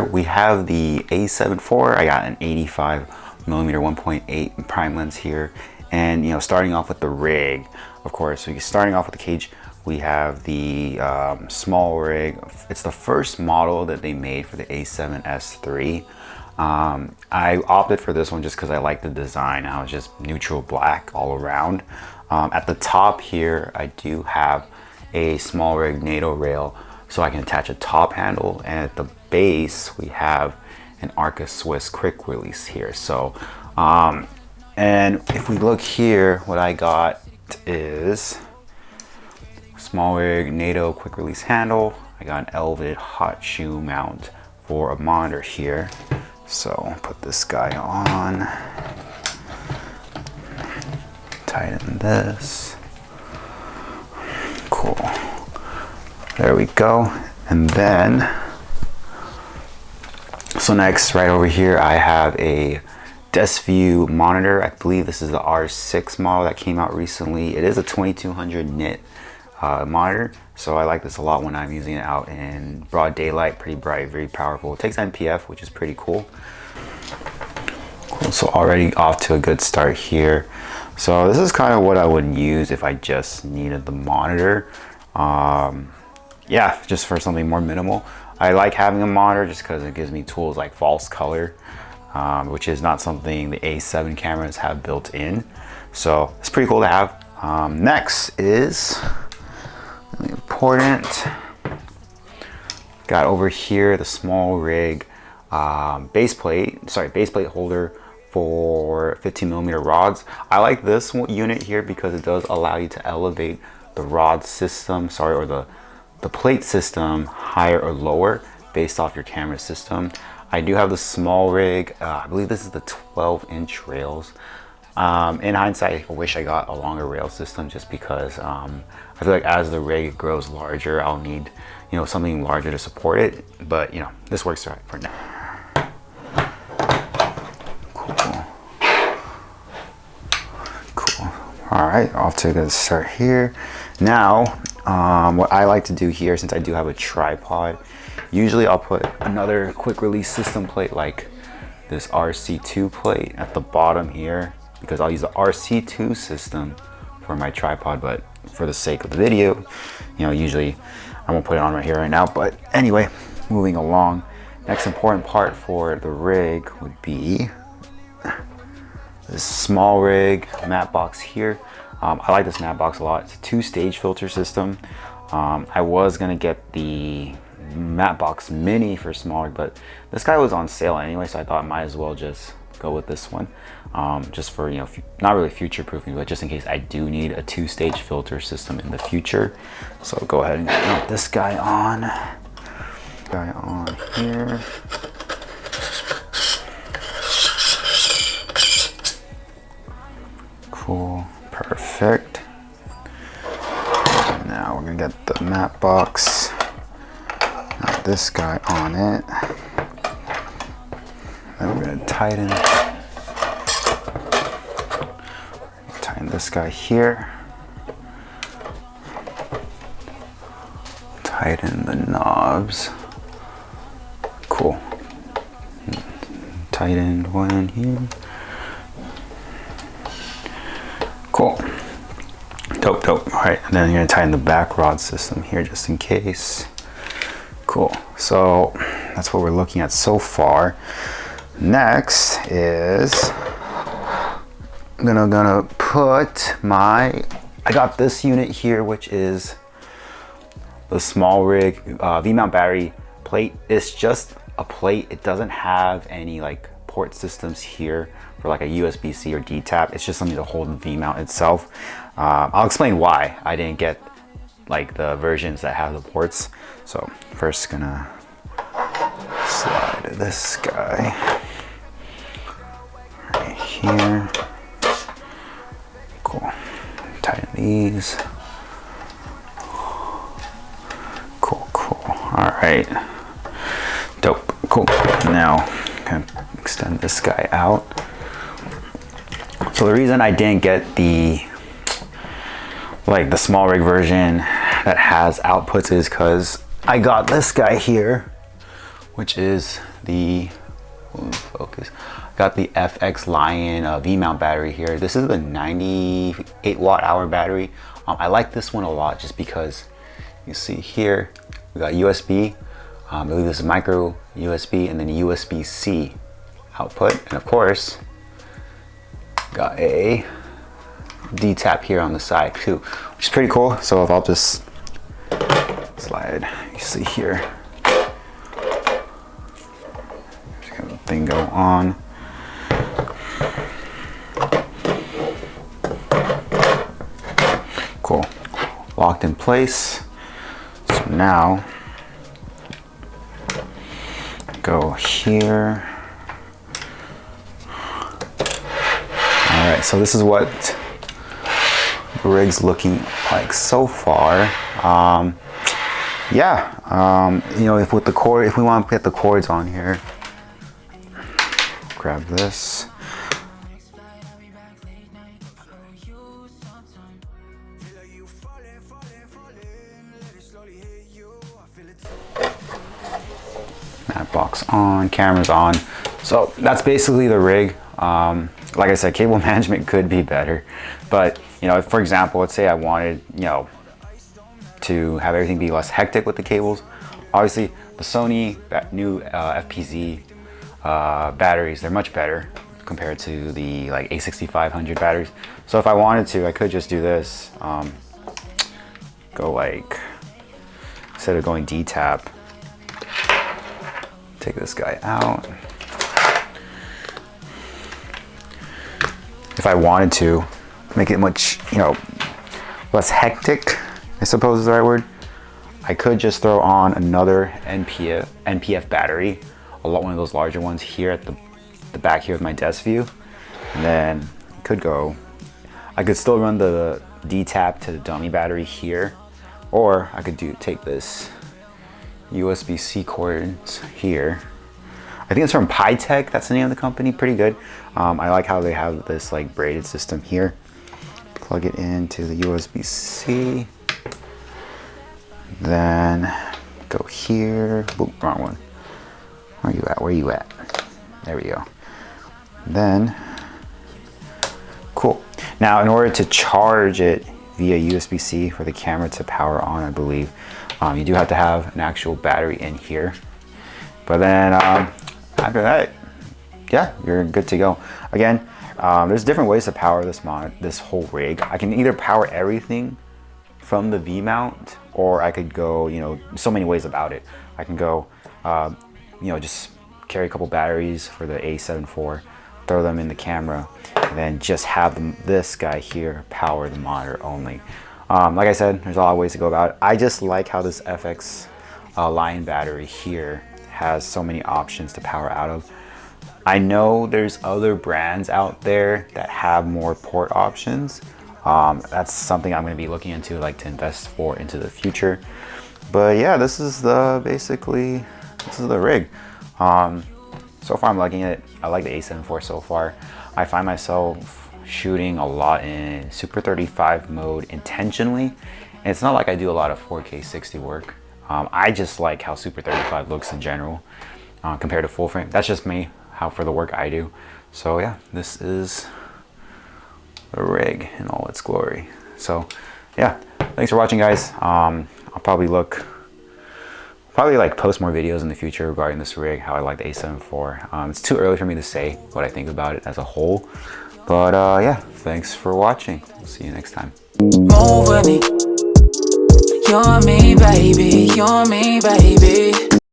We have the A7IV. I got an 85mm 1.8 prime lens here, and you know, starting off with the rig, of course. So starting off with the cage, we have the Smallrig. It's the first model that they made for the A7S III. I opted for this one just because I like the design. Now it's just neutral black all around. At the top here, I do have a Smallrig NATO rail, so I can attach a top handle, and at the base we have an Arca Swiss quick release here. So and if we look here, what I got is Smallrig NATO quick release handle. I got an elevated hot shoe mount for a monitor here. So put this guy on, tighten this, cool, there we go. And then, so next right over here, I have a desk view monitor. I believe this is the R6 model that came out recently. It is a 2200 nit monitor, so I like this a lot when I'm using it out in broad daylight. Pretty bright, very powerful. It takes NPF, which is pretty cool. So already off to a good start here. So this is kind of what I would use if I just needed the monitor. Yeah, just for something more minimal. I like having a monitor just because it gives me tools like false color, which is not something the A7 cameras have built in. So it's pretty cool to have. Next is really important. Got over here the Smallrig base plate holder for 15mm rods. I like this unit here because it does allow you to elevate the rod system, or the plate system higher or lower based off your camera system. I do have the Smallrig, I believe this is the 12-inch rails. In hindsight, I wish I got a longer rail system just because I feel like as the rig grows larger, I'll need, you know, something larger to support it. But you know, this works right for now. Cool. All right, off to a good start here. Now, what I like to do here, since I do have a tripod, usually I'll put another quick release system plate like this RC2 plate at the bottom here, because I'll use the RC2 system for my tripod, but for the sake of the video, you know, usually I won't put it on right here right now. But anyway, moving along, next important part for the rig would be this Smallrig matte box here. I like this matte box a lot. It's a 2-stage filter system. I was gonna get the matte box mini for Smallrig, but this guy was on sale anyway, so I thought I might as well just go with this one, just for, you know, not really future proofing, but just in case I do need a 2-stage filter system in the future. So go ahead and mount this guy on. Here. Cool, perfect. Now we're gonna get the matte box, mount this guy on it. Then we're gonna tighten this guy here. Tighten the knobs. Cool. Tightened one in here. Cool. Dope. All right, and then you're gonna tighten the back rod system here just in case. Cool. So that's what we're looking at so far. Next is I'm gonna put I got this unit here, which is the Smallrig V-mount battery plate. It's just a plate. It doesn't have any like port systems here for like a USB-C or D-tap. It's just something to hold the V-mount itself. I'll explain why I didn't get like the versions that have the ports. So first gonna slide this guy right here. Cool. Tighten these. Cool. All right. Dope. Cool. Now, kind of extend this guy out. So the reason I didn't get the Smallrig version that has outputs is because I got this guy here, which is the focus. Got the FX Lion V-mount battery here. This is the 98 watt-hour battery. I like this one a lot just because you see here we got USB. I believe this is micro USB and then USB-C output, and of course got a D-tap here on the side too, which is pretty cool. So if I'll just slide, you see here, just got the thing go on. Cool, locked in place. So now go here. All right, so this is what the rig's looking like so far. You know, if with the cord, if we want to put the cords on here, grab this. Mat box on, cameras on. So that's basically the rig. Like I said, cable management could be better, but you know, if, for example, let's say I wanted, you know, to have everything be less hectic with the cables. Obviously, the Sony new FPZ batteries, they're much better compared to the like A7IV batteries. So if I wanted to, I could just do this. Go like, instead of going D-tap, take this guy out. If I wanted to make it much, you know, less hectic, I suppose is the right word, I could just throw on another NPF battery, one of those larger ones here at the back here of my desk view, and then I could still run the D-tap to the dummy battery here, or I could take this USB-C cords here. I think it's from Pytech, that's the name of the company, pretty good. I like how they have this like braided system here. Plug it into the USB-C. Then go here. Oop, wrong one. Where are you at? Where are you at? There we go. Then, cool. Now, in order to charge it via USB-C for the camera to power on, I believe, you do have to have an actual battery in here. But then after that, yeah, you're good to go. Again, there's different ways to power this whole rig. I can either power everything from the V-mount, or I could go, you know, so many ways about it. I can go, you know, just carry a couple batteries for the A7IV, throw them in the camera, and then just have this guy here power the monitor only. Like I said, there's a lot of ways to go about it. I just like how this FX Lion battery here has so many options to power out of. I know there's other brands out there that have more port options. That's something I'm going to be looking into, like to invest into the future. But yeah, this is basically this is the rig. So far I'm liking it. I like the A7IV so far. I find myself shooting a lot in Super 35 mode intentionally. And it's not like I do a lot of 4K 60 work. I just like how Super 35 looks in general compared to full frame. That's just me, for the work I do. So yeah, this is the rig in all its glory. So yeah, thanks for watching, guys. I'll probably like post more videos in the future regarding this rig, how I like the A7IV. It's too early for me to say what I think about it as a whole, but yeah, thanks for watching. We'll see you next time. Move with me. You're me, baby. You're me, baby.